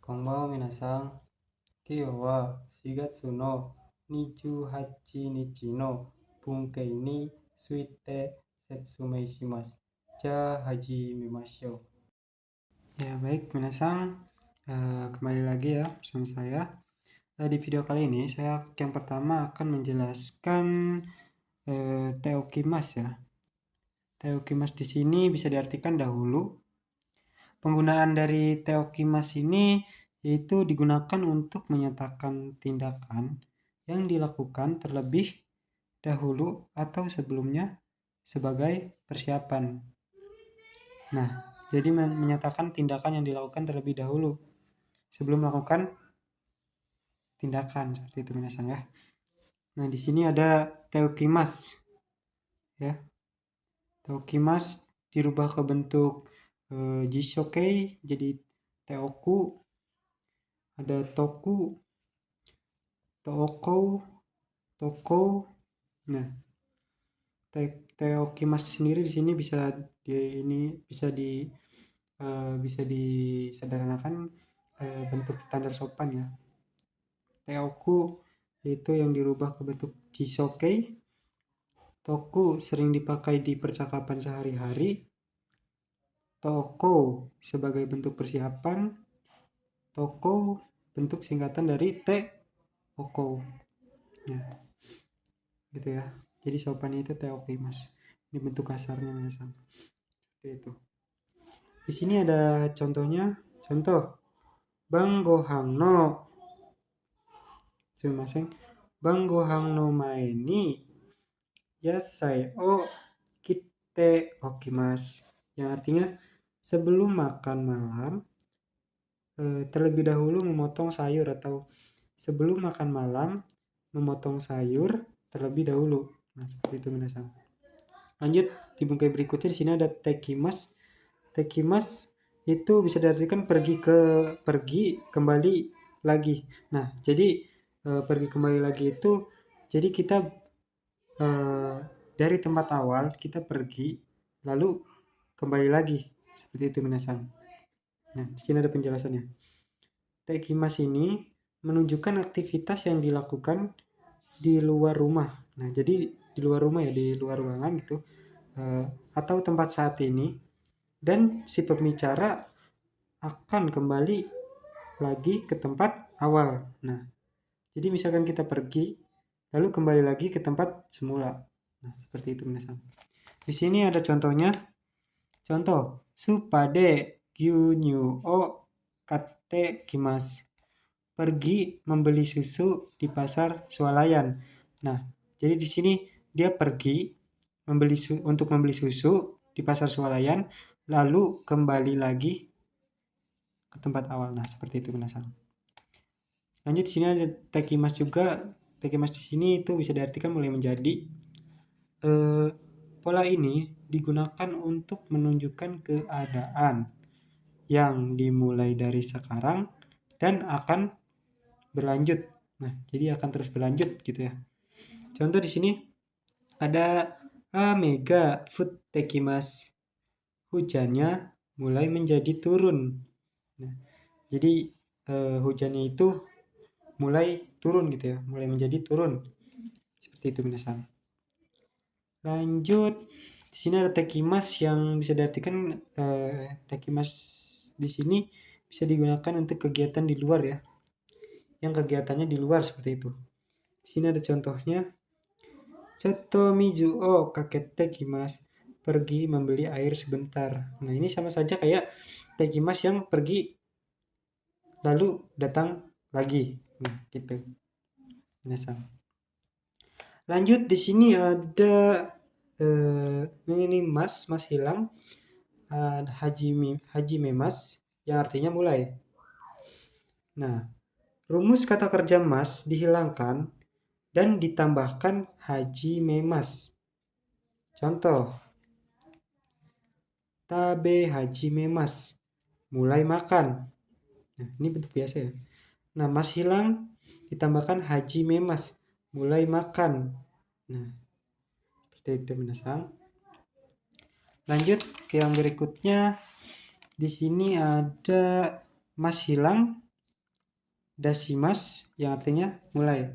Konbanwa minasan, kyou wa shigatsu no 28 日の文系について説明します.始めましょう. Ya baik minasan, kembali lagi ya bersama saya. Di video kali ini saya yang pertama akan menjelaskan teokimas ya. Teokimas di sini bisa diartikan dahulu. Penggunaan dari teokimas ini yaitu digunakan untuk menyatakan tindakan yang dilakukan terlebih dahulu atau sebelumnya sebagai persiapan. Nah, jadi menyatakan tindakan yang dilakukan terlebih dahulu sebelum melakukan tindakan seperti itu minasan ya. Nah, di sini ada teokimas ya. Teokimas dirubah ke bentuk jishokei jadi teoku, ada toku, tookou, toko. Nah, teokimas sendiri di sini bisa disederhanakan bentuk standar sopan ya. Teoku itu yang dirubah ke bentuk jishokei. Toku sering dipakai di percakapan sehari-hari. Toko sebagai bentuk persiapan. Toko bentuk singkatan dari oko. Ya, gitu ya. Jadi sopannya itu teokimas. Ini bentuk kasarnya minasan. Seperti itu. Di sini ada contohnya. Contoh. Bang gohan no. Sumimasen. Bang gohan no mae ni yasai o kitte okimasu. Yang artinya sebelum makan malam terlebih dahulu memotong sayur, atau sebelum makan malam memotong sayur terlebih dahulu. Nah, seperti itu minasan. Lanjut di bungkai berikutnya, di sini ada tekimas. Tekimas itu bisa diartikan pergi kembali lagi. Nah, jadi pergi kembali lagi itu jadi kita dari tempat awal kita pergi lalu kembali lagi. Seperti itu minasan. Nah, di sini ada penjelasannya. Tekimas ini menunjukkan aktivitas yang dilakukan di luar rumah. Nah, jadi di luar rumah ya, di luar ruangan gitu, atau tempat saat ini, dan si pembicara akan kembali lagi ke tempat awal. Nah, jadi misalkan kita pergi lalu kembali lagi ke tempat semula. Nah, seperti itu minasan. Di sini ada contohnya. Contoh, supade gyunyu o katte kimasu. Pergi membeli susu di pasar swalayan. Nah, jadi di sini dia pergi untuk membeli susu di pasar swalayan, lalu kembali lagi ke tempat awal. Nah, seperti itu minasan. Lanjut di sini ada tekimas juga. Tekimas di sini itu bisa diartikan mulai menjadi. Pola ini digunakan untuk menunjukkan keadaan yang dimulai dari sekarang dan akan berlanjut. Nah, jadi akan terus berlanjut gitu ya. Contoh di sini ada mega futtekimasu. Hujannya mulai menjadi turun. Nah, jadi hujannya itu mulai turun gitu ya, mulai menjadi turun. Seperti itu minasan. Lanjut, di sini ada tekimas yang bisa diartikan tekimas di sini bisa digunakan untuk kegiatan di luar ya. Yang kegiatannya di luar seperti itu. Di sini ada contohnya. Chotto mizu o kakete kimasu. Pergi membeli air sebentar. Nah, ini sama saja kayak tekimas yang pergi lalu datang lagi. Nah, gitu. Minasan. Lanjut di sini ada ini mas hilang. Hajimemas yang artinya mulai. Nah, rumus kata kerja mas dihilangkan dan ditambahkan hajimemas. Contoh, tabe hajimemas, mulai makan. Nah, ini bentuk biasa ya. Nah, mas hilang ditambahkan hajimemas, mulai makan. Nah, seperti itu minasan. Lanjut ke yang berikutnya. Di sini ada mas hilang Dashimas yang artinya mulai.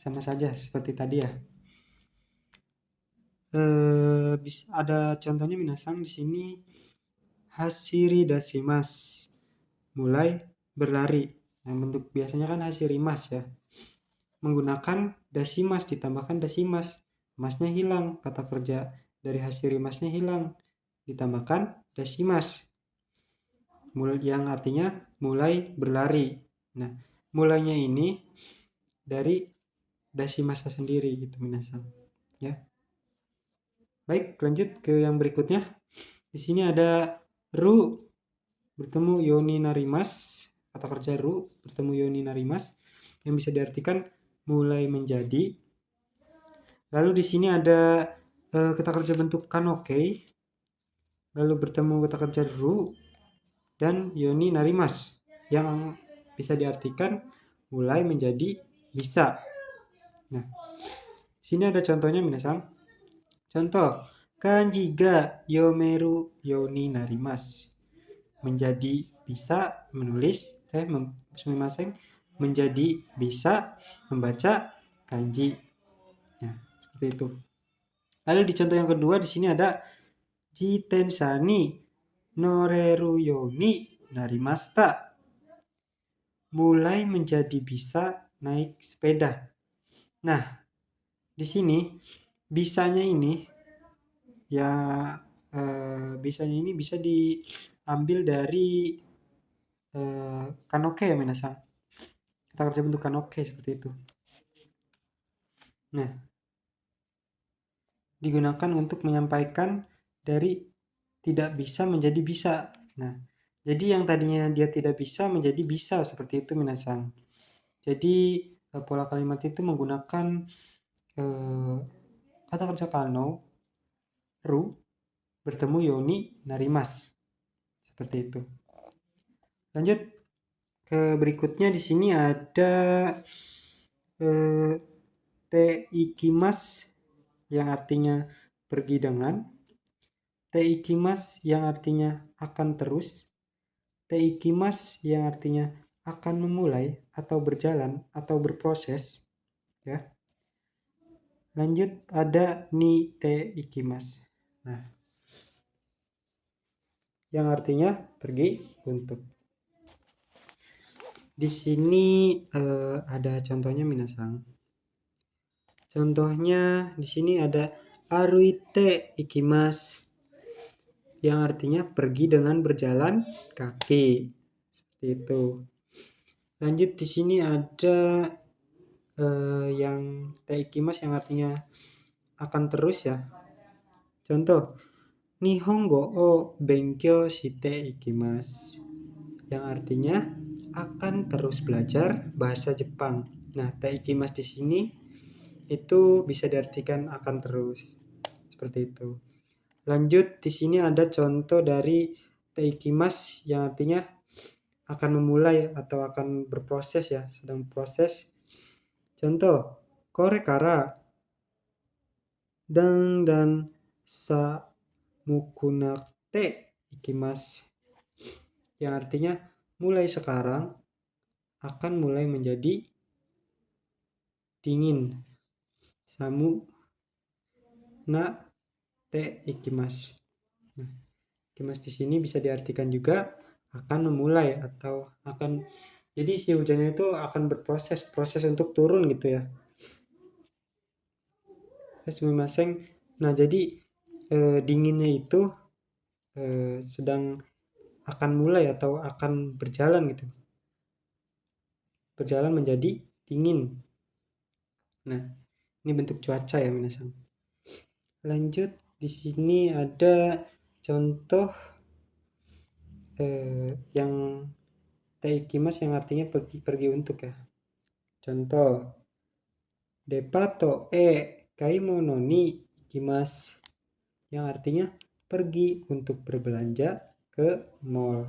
Sama saja seperti tadi ya. Ada contohnya minasang di sini hashiri dashimas. Mulai berlari. Nah, bentuk biasanya kan hashirimas ya. Menggunakan dashimas ditambahkan dashimas. Masnya hilang, kata kerja dari hashirimasnya hilang. Ditambahkan dashimas. Yang artinya mulai berlari. Nah, mulainya ini dari dashimasa sendiri gitu minasang. Ya. Baik, lanjut ke yang berikutnya. Di sini ada ru bertemu yoni narimas. Kata kerja ru bertemu yoni narimas yang bisa diartikan mulai menjadi. Lalu di sini ada kata kerja bentuk kanoke. Lalu bertemu kata kerja ru dan yoni narimas yang bisa diartikan mulai menjadi bisa. Nah, sini ada contohnya minasang. Contoh, kanji ga yomeru yoni narimas. Menjadi bisa menulis, sumimasen, menjadi bisa membaca kanji. Nah, seperti itu. Lalu di contoh yang kedua di sini ada jitensa ni noreru yoni narimashita. Mulai menjadi bisa naik sepeda. Nah, di sini bisanya ini ya bisanya ini bisa diambil dari kanoke ya minasang. Kata kerja bentuk kanoke seperti itu. Nah, digunakan untuk menyampaikan dari tidak bisa menjadi bisa. Nah, jadi yang tadinya dia tidak bisa menjadi bisa seperti itu minasang. Jadi pola kalimat itu menggunakan kata kerja kano, ru, bertemu yoni, narimas. Seperti itu. Lanjut ke berikutnya di sini ada te ikimas yang artinya pergi dengan, te ikimas yang artinya akan terus, te ikimas yang artinya akan memulai atau berjalan atau berproses ya. Lanjut ada ni te ikimas. Nah, yang artinya pergi untuk. Di sini ada contohnya minasang. Contohnya di sini ada aruite ikimas yang artinya pergi dengan berjalan kaki. Seperti itu. Lanjut di sini ada yang te ikimas yang artinya akan terus ya. Contoh, Nihongo o benkyou shite ikimasu. Yang artinya akan terus belajar bahasa Jepang. Nah, te ikimasu di sini itu bisa diartikan akan terus. Seperti itu. Lanjut di sini ada contoh dari te ikimasu yang artinya akan memulai atau akan berproses ya, sedang proses. Contoh, kore kara dan sa mukunate ikimasu. Yang artinya mulai sekarang akan mulai menjadi dingin. Samu na te ikimasu. Nah, ikimasu di sini bisa diartikan juga akan memulai atau akan, jadi si hujannya itu akan berproses, proses untuk turun gitu ya. Sumimasen. Nah, jadi dinginnya itu sedang akan mulai atau akan berjalan gitu. Berjalan menjadi dingin. Nah, ini bentuk cuaca ya minasang. Lanjut di sini ada contoh yang te ikimasu yang artinya pergi untuk ya. Contoh, depato e kaimono ni ikimasu. Yang artinya pergi untuk berbelanja ke mall.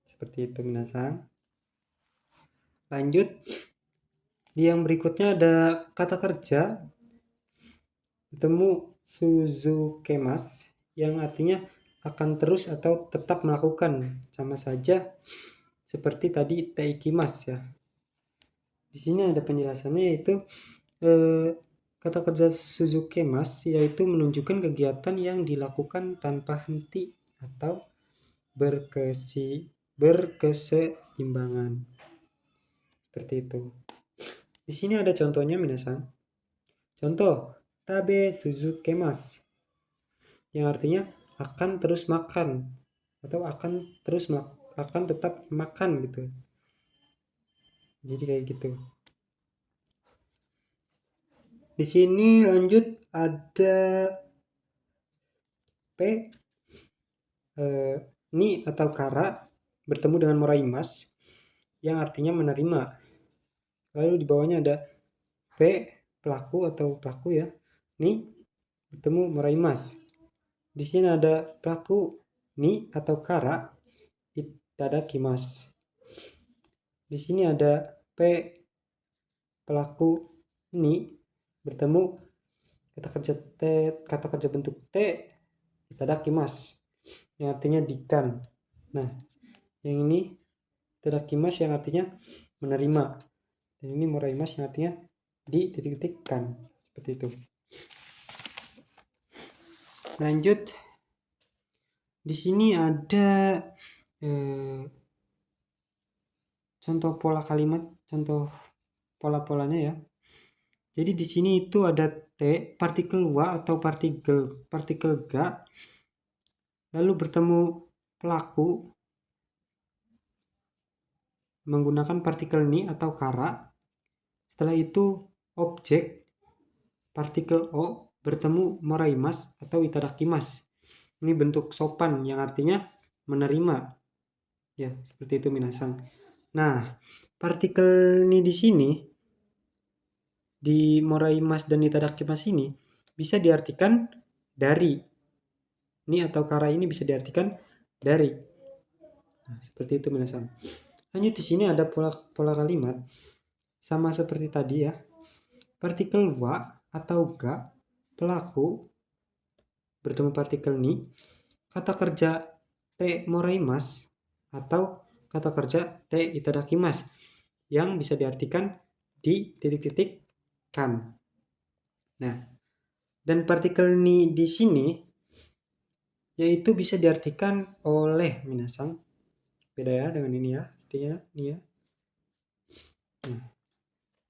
Seperti itu minasang. Lanjut di yang berikutnya ada kata kerja bertemu suzukemasu yang artinya akan terus atau tetap melakukan. Sama saja seperti tadi te ikimasu ya. Di sini ada penjelasannya, yaitu kata kerja suzukemas yaitu menunjukkan kegiatan yang dilakukan tanpa henti atau berkeseimbangan. Seperti itu. Di sini ada contohnya, minasan. Contoh, tabe suzukemas, yang artinya akan terus makan atau akan tetap makan gitu. Jadi kayak gitu. Di sini lanjut ada P, ni atau kara bertemu dengan moraimas yang artinya menerima. Lalu di bawahnya ada P, pelaku atau pelaku ya. Ni bertemu moraimas. Di sini ada pelaku ni atau kara itadakimasu. Di sini ada P, pelaku ni bertemu kata kerja bentuk T itadakimasu yang artinya dikan. Nah, yang ini itadakimasu yang artinya menerima. Dan ini moraimasu yang artinya dititik-titikkan. Seperti itu. Lanjut. Di sini ada contoh pola kalimat, contoh pola-polanya ya. Jadi di sini itu ada T, partikel wa atau partikel ga, lalu bertemu pelaku menggunakan partikel ni atau kara. Setelah itu objek partikel o bertemu moraimas atau itadakimasu. Ini bentuk sopan yang artinya menerima. Ya, seperti itu minasan. Nah, partikel ni di sini di moraimas dan itadakimasu ini bisa diartikan dari. Ni atau kara ini bisa diartikan dari. Nah, seperti itu minasan. Lanjut, di sini ada pola kalimat sama seperti tadi ya. Partikel wa atau ga, pelaku bertemu partikel ni, kata kerja te moraimas atau kata kerja te itadakimasu yang bisa diartikan di titik-titik kan. Nah, dan partikel ni di sini yaitu bisa diartikan oleh minasan. Beda ya dengan ini ya, artinya ini ya. Nah,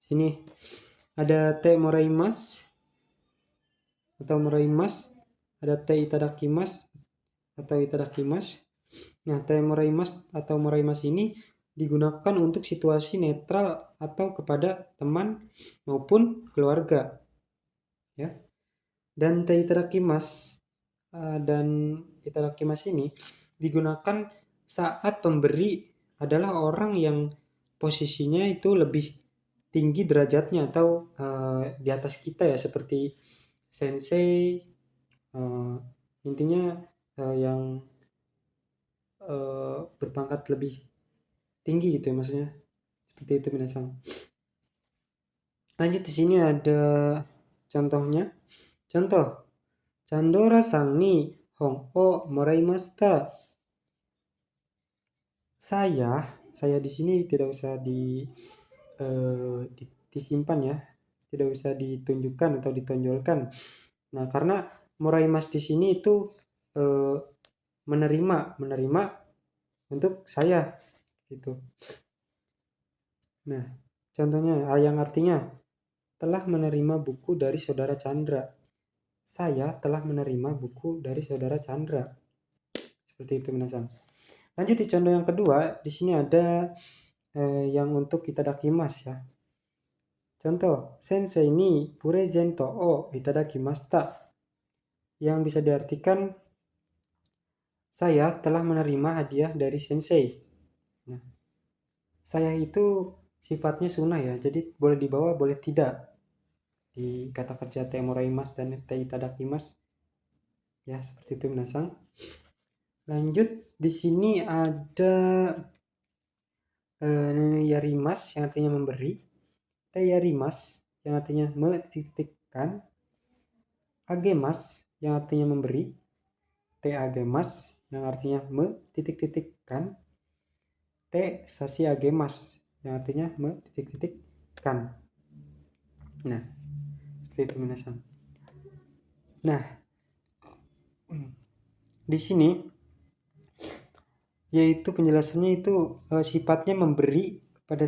sini ada te moraimas atau moraimas, ada te itadakimasu atau itadakimasu. Nah, te moraimas atau moraimas ini digunakan untuk situasi netral atau kepada teman maupun keluarga. Ya. Dan te itadakimasu dan itadakimasu ini digunakan saat pemberi adalah orang yang posisinya itu lebih tinggi derajatnya atau di atas kita ya, seperti sensei, intinya yang berpangkat lebih tinggi gitu ya, maksudnya seperti itu minasan. Lanjut, di sini ada contohnya. Contoh, Chandora-san ni hon o moraimashita. Saya di sini tidak usah disimpan ya, tidak usah ditunjukkan atau ditonjolkan. Nah, karena moraimas di sini itu menerima untuk saya gitu. Nah, contohnya yang artinya telah menerima buku dari saudara Chandra. Saya telah menerima buku dari saudara Chandra. Seperti itu minasan. Lanjut di contoh yang kedua, di sini ada yang untuk itadakimasu ya. Contoh, sensei ni purezento o itadakimashita. Yang bisa diartikan saya telah menerima hadiah dari sensei. Nah, saya itu sifatnya sunnah ya, jadi boleh dibawa boleh tidak di kata kerja te moraimasu dan te itadakimasu. Ya, seperti itu minasan. Lanjut, di sini ada yarimas yang artinya memberi, te yarimas yang artinya metitikkan, agemas yang artinya memberi, te agemas yang artinya metitik-titikkan, te sasi agemas yang artinya metitik-titikkan. kan. Nah, seperti itu minasan. Nah, di sini yaitu penjelasannya itu sifatnya memberi kepada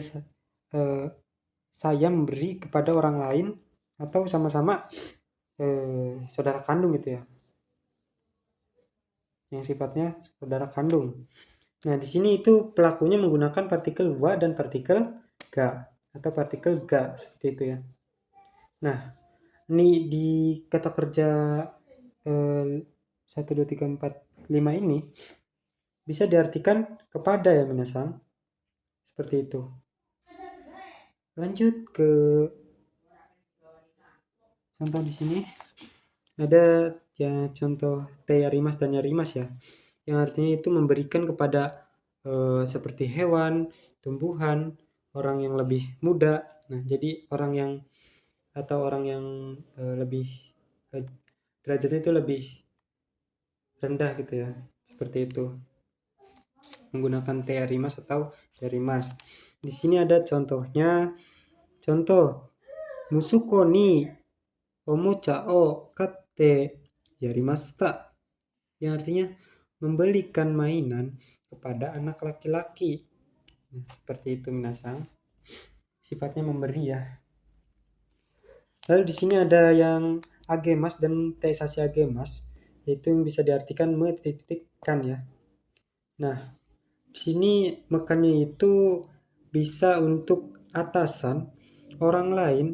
saya memberi kepada orang lain atau sama-sama saudara kandung gitu ya. Yang sifatnya saudara kandung. Nah, di sini itu pelakunya menggunakan partikel wa dan partikel ga atau partikel ga seperti itu ya. Nah, ini di kata kerja 1 2 3 4 5 ini bisa diartikan kepada ya minasan. Seperti itu. Lanjut ke contoh di sini. Ada ya contoh Teyarimas dan Yarimas ya. Yang artinya itu memberikan kepada seperti hewan, tumbuhan, orang yang lebih muda. Nah, jadi orang yang atau orang yang lebih derajatnya itu lebih rendah gitu ya. Seperti itu. Menggunakan Teyarimas atau Yarimas. Di sini ada contohnya. Contoh Musuko ni omocha o katte yarimashita. Yang artinya membelikan mainan kepada anak laki-laki. Nah, seperti itu minasan. Sifatnya memberi ya. Lalu di sini ada yang agemas dan teisasi agemas, yaitu yang bisa diartikan metitikkan ya. Nah, di sini mekannya itu bisa untuk atasan orang lain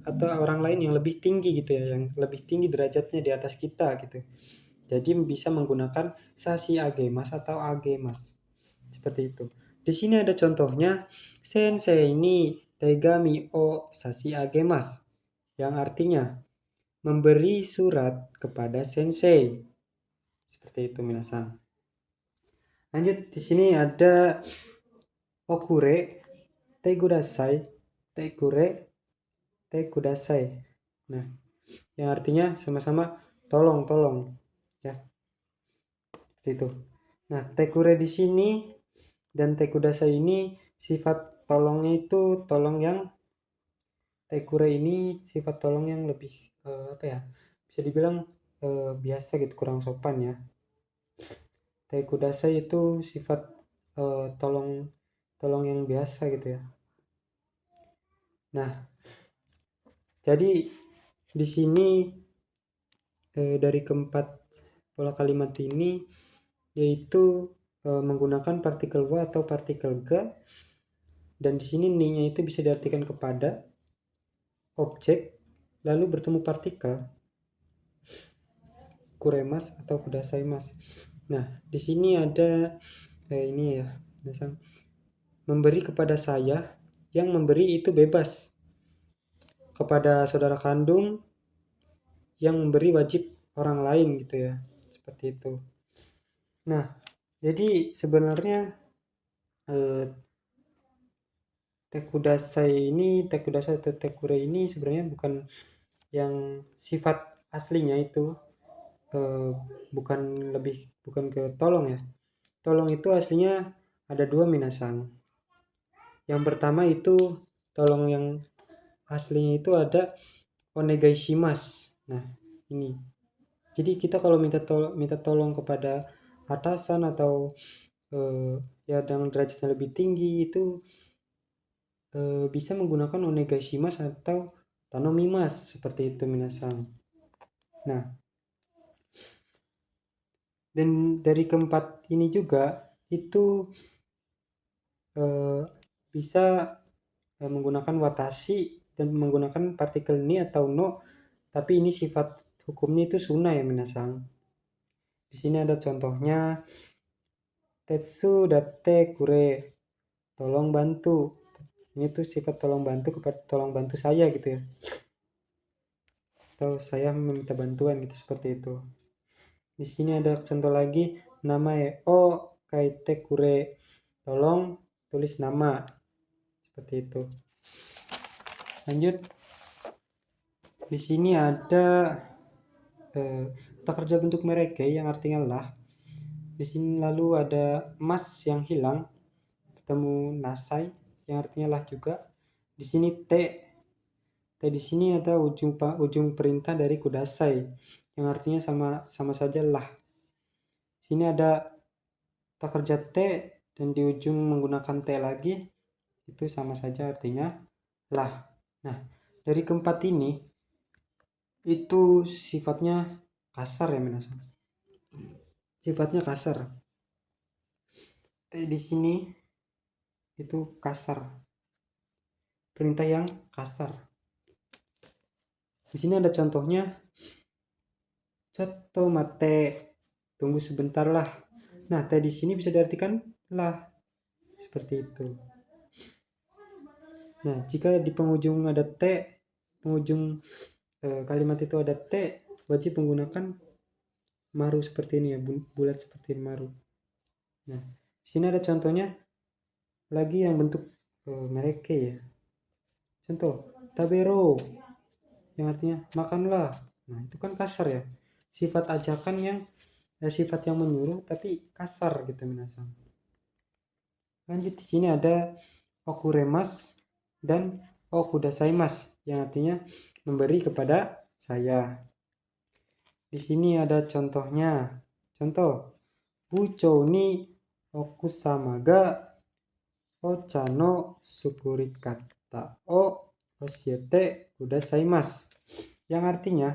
atau orang lain yang lebih tinggi gitu ya, yang lebih tinggi derajatnya di atas kita gitu. Jadi bisa menggunakan sasi agemas atau agemas. Seperti itu. Di sini ada contohnya sensei ni tegami o sasi agemas. Yang artinya memberi surat kepada sensei. Seperti itu minasan. Lanjut di sini ada okure te kudasai, te kure te kudasai. Nah, yang artinya sama-sama tolong ya. Seperti itu. Nah, tekure di sini dan tekudasai ini sifat tolongnya itu tolong yang tekure ini sifat tolong yang lebih apa ya? Bisa dibilang biasa gitu, kurang sopan ya. Tekudasai itu sifat tolong yang biasa gitu ya. Nah, jadi di sini dari keempat pola kalimat ini yaitu menggunakan partikel wa atau partikel ga, dan di sini ni-nya itu bisa diartikan kepada objek lalu bertemu partikel kuremas atau kudasaimas. Nah, di sini ada ini ya, memberi kepada saya, yang memberi itu bebas. Kepada saudara kandung, yang memberi wajib orang lain gitu ya. Seperti itu. Nah, jadi sebenarnya tekudasai atau tekure ini sebenarnya bukan yang sifat aslinya itu bukan ke tolong ya. Tolong itu aslinya ada dua minasan. Yang pertama itu tolong yang aslinya itu ada onegaishimasu. Nah, ini. Jadi kita kalau minta tolong kepada atasan atau ya dengan derajatnya lebih tinggi itu bisa menggunakan onegaishimasu atau tanomimasu, seperti itu minasan. Nah, dan dari keempat ini juga itu bisa menggunakan watashi dan menggunakan partikel ni atau no, tapi ini sifat hukumnya itu suna ya minasan. Di sini ada contohnya tetsu datte kure, tolong bantu. Ini tuh sifat tolong bantu saya gitu ya. Atau saya meminta bantuan gitu, seperti itu. Di sini ada contoh lagi, namae o kaite kure, tolong tulis nama. Seperti itu. Lanjut. Di sini ada kata kerja bentuk mereke yang artinya lah. Di sini lalu ada mas yang hilang, ketemu nasai yang artinya lah juga. Di sini T. T di sini ada ujung perintah dari kudasai yang artinya sama saja lah. Sini ada kata kerja T dan di ujung menggunakan T lagi, itu sama saja artinya lah. Nah, dari keempat ini itu sifatnya kasar ya minasan. Sifatnya kasar. T di sini itu kasar. Perintah yang kasar. Di sini ada contohnya. Cotto mate. Tunggu sebentar lah. Nah, T di sini bisa diartikan lah. Seperti itu. Nah, jika di penghujung ada T, penghujung kalimat itu ada T, wajib menggunakan maru seperti ini ya, bulat seperti ini maru. Nah, sini ada contohnya lagi yang bentuk mereke ya. Contoh, tabero yang artinya makanlah. Nah, itu kan kasar ya. Sifat ajakan yang sifat yang menyuruh tapi kasar gitu minasan. Lanjut di sini ada okuremas dan okudasaimasu yang artinya memberi kepada saya. Di sini ada contohnya. Contoh, buchou ni okusama ga ocha no sukurikata o oshiete kudasaimasu. Yang artinya,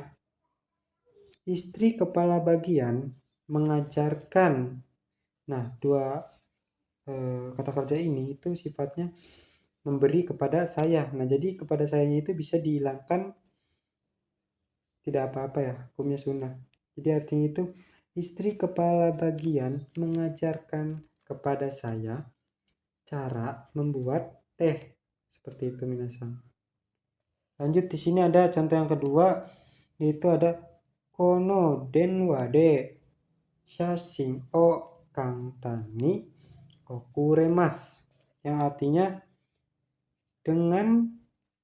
istri kepala bagian mengajarkan. Nah, dua kata kerja ini itu sifatnya memberi kepada saya. Nah, jadi kepada sayanya itu bisa dihilangkan tidak apa-apa ya, hukumnya sunnah. Jadi artinya itu istri kepala bagian mengajarkan kepada saya cara membuat teh. Seperti itu minasan. Lanjut di sini ada contoh yang kedua, yaitu ada kono denwa de shashin o kantan ni okuremasu. Yang artinya dengan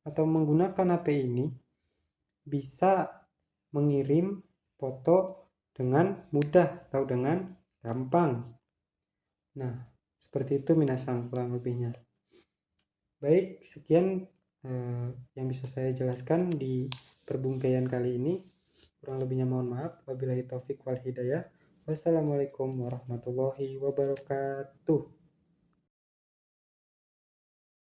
atau menggunakan HP ini bisa mengirim foto dengan mudah atau dengan gampang. Nah, seperti itu minasan kurang lebihnya. Baik, sekian yang bisa saya jelaskan di perbungkaian kali ini. Kurang lebihnya mohon maaf. Wabillahi taufik wal hidayah. Wassalamualaikum warahmatullahi wabarakatuh.